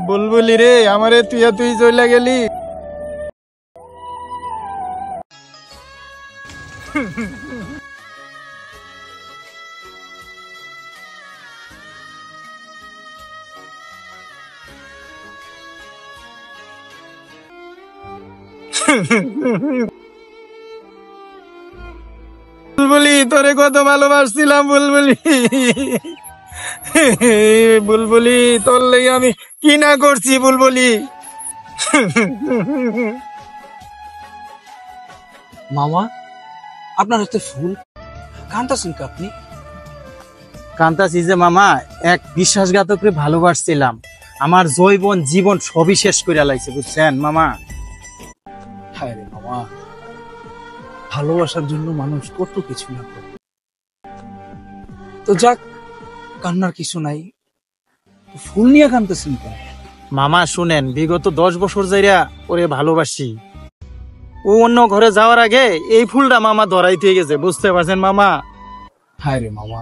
বুলবুলি রে, আমারে তুই চলে গেলি। বুলবুলি, তোরে কত ভালোবাসছিলাম বুলবুলি। বুলবুলি, তোর লেগে আমি কি না করছি বুলবুলি। মামা, আপনার হাতে ফুল, কাঁদতেছেন কি আপনি? কান্তাছি যে মামা, এক বিশ্বাসঘাতকরে ভালোবাসছিলাম, আমার জৈবন জীবন সবই শেষ করে লাইছে, বুঝছেন মামা। হায় রে মামা, ভালোবাসার জন্য মানুষ কত কিছু না করে। তো যাক, কান্নার কিছু নাই। ফুল নিয়ে কাঁদতেছেন কেন? মামা শুনেন, বিগত 10 বছর যাইরা ওরে ভালোবাসি। ও অন্য ঘরে যাওয়ার আগে এই ফুলটা মামা ধরাইতে গেছে, বুঝতে পারছেন মামা। হায় রে মামা,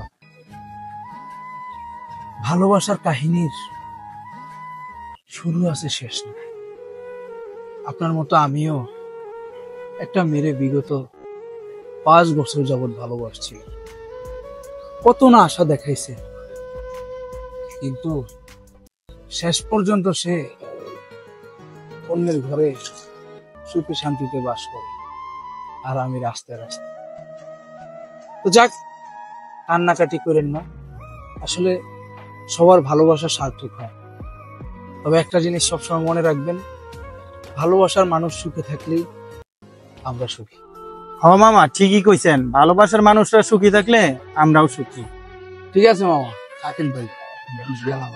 ভালোবাসার কাহিনীর শুরু আছে, শেষ নেই। আপনার মতো আমিও একটা মেয়ে বিগত 5 বছর যাবৎ ভালোবাসছি। কত না আশা দেখাইছে, কিন্তু শেষ পর্যন্ত সে অন্যের ঘরে সুখে শান্তিতে বাস করে, আর আমি রাস্তায় রাস্তায়। তো যাক, কান্নাকাটি করেন না। আসলে সবার ভালোবাসা সার্থক হয়। তবে একটা জিনিস সবসময় মনে রাখবেন, ভালোবাসার মানুষ সুখে থাকলেই আমরা সুখী। হ মামা, ঠিকই কইছেন, ভালোবাসার মানুষরা সুখী থাকলে আমরাও সুখী। ঠিক আছে মামা, থাকেন ভাই, গেলাম।